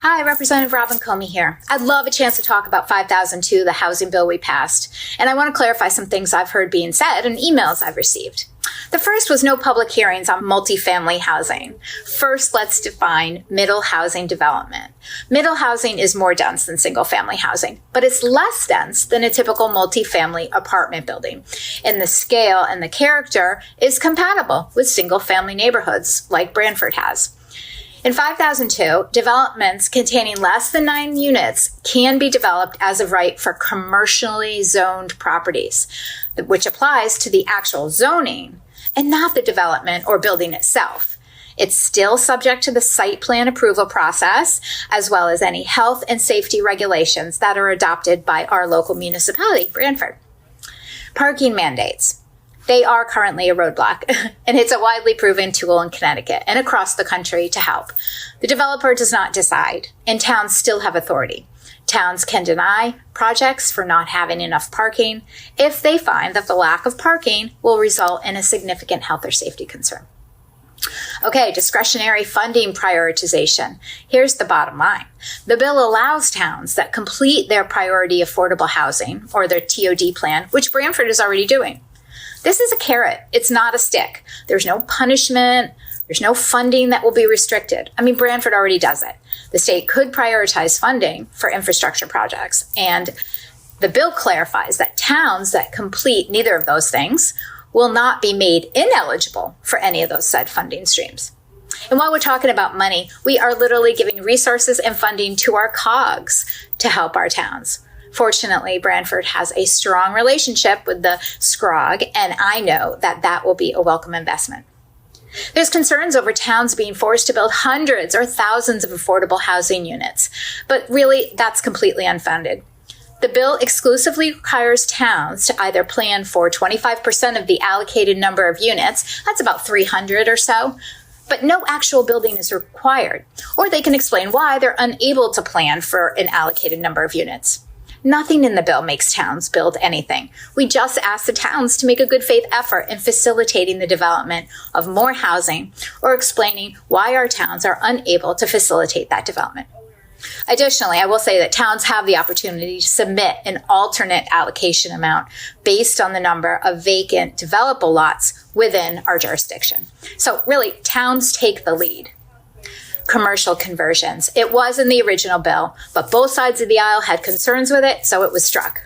Hi, Representative Robin Comey here. I'd love a chance to talk about 5002, the housing bill we passed, and I want to clarify some things I've heard being said and emails I've received. The first was no public hearings on multifamily housing. First, let's define middle housing development. Middle housing is more dense than single-family housing, but it's less dense than a typical multifamily apartment building, and the scale and the character is compatible with single-family neighborhoods like Branford has. In 5002, developments containing less than 9 units can be developed as of right for commercially zoned properties, which applies to the actual zoning and not the development or building itself. It's still subject to the site plan approval process, as well as any health and safety regulations that are adopted by our local municipality, Branford. Parking mandates. They are currently a roadblock, and it's a widely proven tool in Connecticut and across the country to help. The developer does not decide, and towns still have authority. Towns can deny projects for not having enough parking if they find that the lack of parking will result in a significant health or safety concern. Okay, discretionary funding prioritization. Here's the bottom line. The bill allows towns that complete their priority affordable housing or their TOD plan, which Branford is already doing. This is a carrot. It's not a stick. There's no punishment. There's no funding that will be restricted. Branford already does it. The state could prioritize funding for infrastructure projects. And the bill clarifies that towns that complete neither of those things will not be made ineligible for any of those said funding streams. And while we're talking about money, we are literally giving resources and funding to our COGS to help our towns. Fortunately, Branford has a strong relationship with the SCROG, and I know that that will be a welcome investment. There's concerns over towns being forced to build hundreds or thousands of affordable housing units, but really that's completely unfounded. The bill exclusively requires towns to either plan for 25% of the allocated number of units, that's about 300 or so, but no actual building is required, or they can explain why they're unable to plan for an allocated number of units. Nothing in the bill makes towns build anything. We just ask the towns to make a good faith effort in facilitating the development of more housing or explaining why our towns are unable to facilitate that development. Additionally, I will say that towns have the opportunity to submit an alternate allocation amount based on the number of vacant developable lots within our jurisdiction. So really, towns take the lead. Commercial conversions. It was in the original bill, but both sides of the aisle had concerns with it, so it was struck.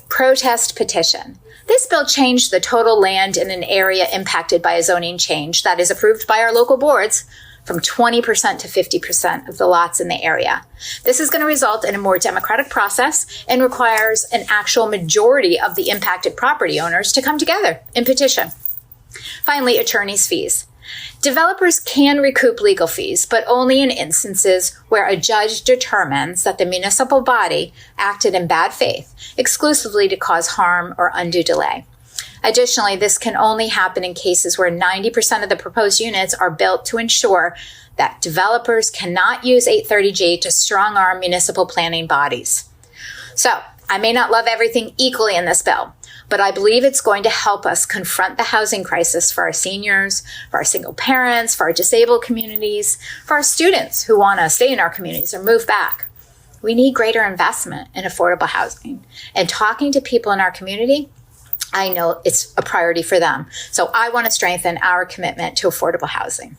Protest petition. This bill changed the total land in an area impacted by a zoning change that is approved by our local boards from 20% to 50% of the lots in the area. This is going to result in a more democratic process and requires an actual majority of the impacted property owners to come together and petition. Finally, attorney's fees. Developers can recoup legal fees, but only in instances where a judge determines that the municipal body acted in bad faith, exclusively to cause harm or undue delay. Additionally, this can only happen in cases where 90% of the proposed units are built to ensure that developers cannot use 830G to strong-arm municipal planning bodies. So, I may not love everything equally in this bill, but I believe it's going to help us confront the housing crisis for our seniors, for our single parents, for our disabled communities, for our students who want to stay in our communities or move back. We need greater investment in affordable housing. And talking to people in our community, I know it's a priority for them. So I want to strengthen our commitment to affordable housing.